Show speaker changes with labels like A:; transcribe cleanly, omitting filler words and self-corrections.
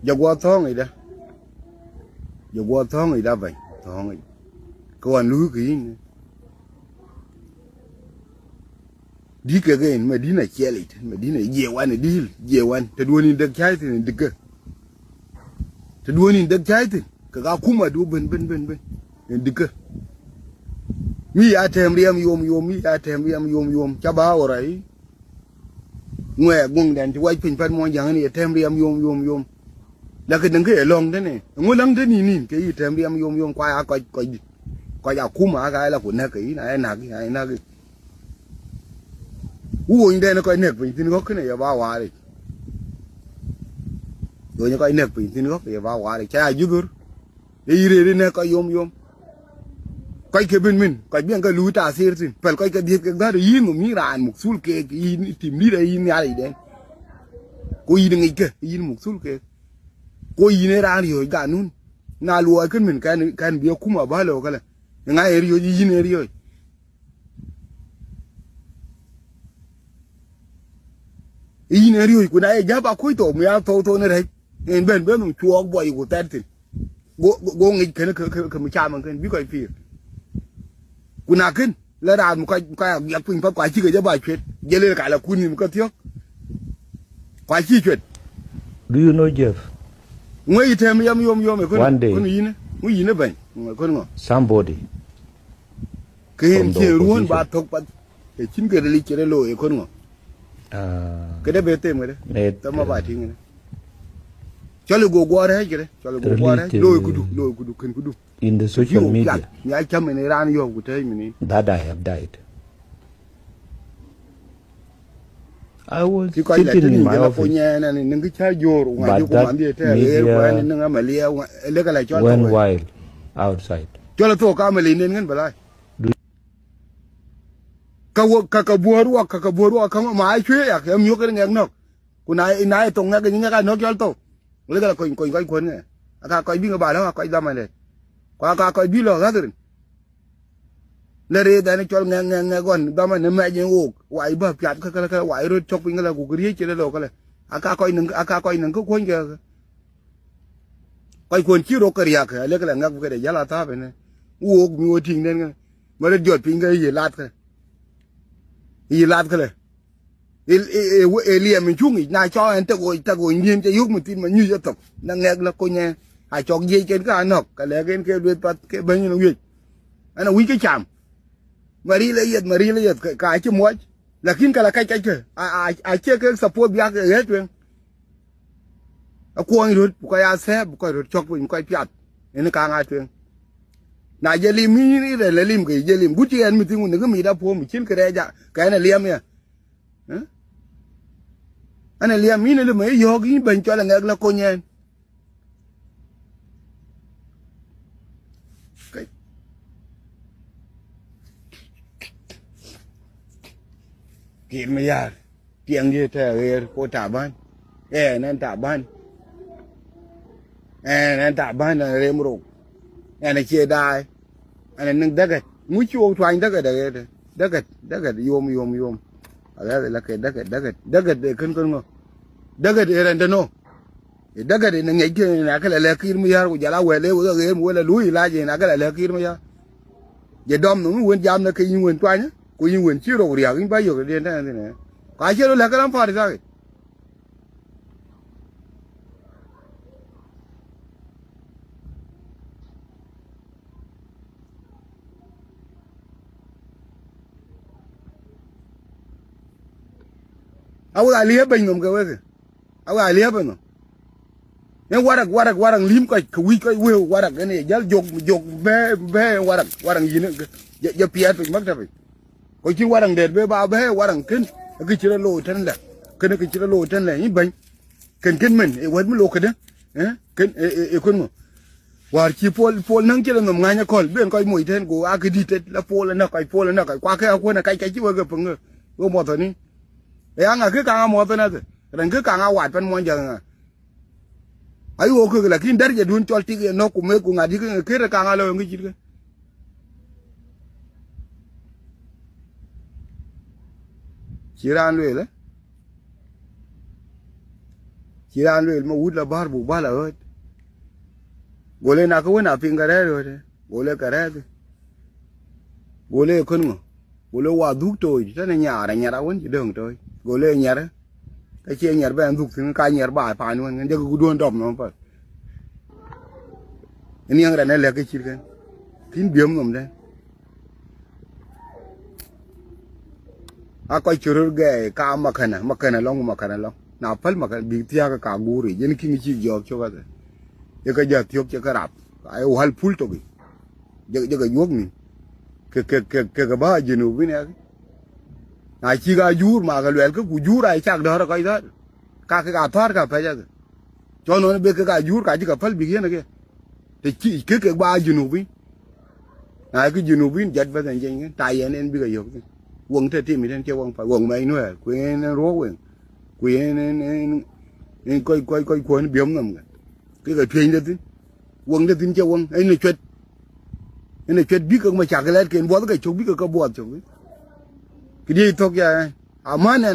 A: Jaguar thong ida. Jaguar thong ida vậy. Thong. Còn lú cái đi cái mà đi này che lại mà đi này dễ quan thì đua nhìn được trái thì được cơ thì đua nhìn được trái thì cái gạo kuma đua bên được cơ mi atem riam yom mi atem riam yom cha ba orai ngoe gung đàn thì quay pin pan mo yang này atem riam yom là cái đằng cái long thế này ngồi lăng thế nhìn cái atem riam yom quay coi gạo kuma cái là của nó cái này cái uống đây nó coi nẹp bình tin gốc cái này vào hóa đi rồi nó coi nẹp bình tin gốc thì vào hóa đi chả giúp được đi đi này coi yom coi cái bên mình coi bien cái lúa ta xịt xin phải coi cái điệp cái đó đi một miếng rán một sul cái tìm đi đây nhà này đấy coi đi ngay cái một sul cái coi này rán rồi cả nun na lúa cái mình cái bia cũng mà bao lâu cái này ngay rồi này rồi này rồi của này giá ba khối tổ mày thâu này đấy nên bên mình chua bội của tên thì go ngay cái mình cha mình cái biết coi phim của nào kinh là đàn một cái việc phim pháp quái chi cái giá bài chuyện giờ lên cả là quân một cái thiếu quái chi chuyện.
B: Do you know Jeff?
A: Ngay thêm yom mày
B: One day,
A: con gì nữa vậy con ngọ
B: somebody
A: cái hiện kia luôn ba thóc ba cái chính cái lịch cái lỗi con ngọ cái đấy bê tê mà đấy tao mà bài tiếng này cho lu go qua đấy cái cho lu go qua đấy lôi kudu cần kudu
B: in the social media
A: nhà chăm mình ra nhiều của thế mình
B: that I have died. I was
A: sitting
B: in my office
A: but that media
B: went wild outside.
A: cho là thua cả mình nên ngân phải cái bùa ruột không mà ai chơi à em nhớ cái nghe nó cô này tông nghe cái những cái nó cho tôi lấy cái là coi cuốn này coi biết cái bài đó coi ra mày này coi biết lo ra rồi lấy đây này cho nghe còn đó mà nó mẹ như ô quậy bờ chặt cái quậy rồi chọc cái là của cái gì đó cái là coi nâng cái cuốn kia coi cuốn chiếu đồ cái gì à lấy cái là nghe cái để giá là ta vậy này ô nhiều thình nên mà nó giọt pin cái gì lát cái này liềm mình chung này cho anh ta gọi nhiên cho giúp mình tin mà như vậy tục đang nghe là cô nghe ai cho dây trên cái anh học cái lẽ cái đuôi bắt cái bên như nó gì anh là quý cái chạm mà đi lấy cái chứ mỗi là khiến cái là cái chơi ai chơi cái support bia cái hết chuyện quăng rồi cái xe cái rồi chọc mình cái piat nên càng ai chuyện này giờ lim mi này là lim cái giờ lim bút tiền mình tiếng nó cái đã phô mình chín cái đấy dạ cái này liêm nha anh này liêm mi này là mấy giờ cái bệnh cho là nghe là cô nhện kiện mày à tiếng gì thế cô trả ban nên trả ban nên trả ban là rem rụng này chia đai anh này nâng đất mũi chuông thoáng đất yom là cái đất để con ngô đất để rèn nó đất để nó nhảy cái là cái là kia mới ra của gia lao về lấy của cái mua là lúi là gì là cái là kia mới ra giờ đom nó nguyên jam là cái nguyên toan nhá của nguyên chiếu đồ riêng cái bây giờ cái điện thế này cái chiếu là cái làm phải ra aku lihat bengom kau ke, aku lihat bengom. Yang warak lim kau kui warak ni jal jog be warak ini ya piat pun mak tapi. Kau ciri warak dead be ba be warak ken, aku ciri lo ten lah, ken aku ciri lo ten lah ini beng, ken men, wad melo kena, ken kun mo. War ci pol nang ciri nom nganya kol, ben kau mui ten ko aku ditet la pol nak kau kuah aku nak kai ciri warak pengen, ko motor ni. Yang aku kangen motor nanti, dan aku kangen wat pen monjang. Ayo aku lagi dari jadi dun colti ke no kume ku ngadi ke kira kangen lo ngi jirga. Ciran chỉ là người mà út là bar bu ba là ơi gole na ko na pinga rồi đấy gole cả đấy gole con ngô gole wa duk tôi cho nên nhà ra vẫn chỉ đường tôi gole nhà đấy cái chuyện nhà bên duk thì cái nhà bà phải luôn cái cứ đuôn đom nó phải ini yang rana lagi kecil kan tin biam ngom deh aku curur gay ka makana long na pal makan bigtia ka guri jadi kini cik jawab coba deh ya kerja tiok cak kerap ayo hal full tu jaga jual ni ke bah jenuh ni ya na cik ajur makan luar ke kujur ay cak dah rakai dah ka athar ka payah cho nó biết cái ajur ka cik kapal bikin lagi thì chỉ cái ba Genovin, cái Genovin giật vào thành cái tài nên bây giờ quần thế thì mình chơi quần phải quần mấy nữa, quên quên coi quên biếm lắm cái thuyền đó tin, quần đó tin chơi quần, anh này chuyện biết cái mà chả cái lát cái bó cái chỗ biết cái bó chỗ cái đi thôi kìa, à mà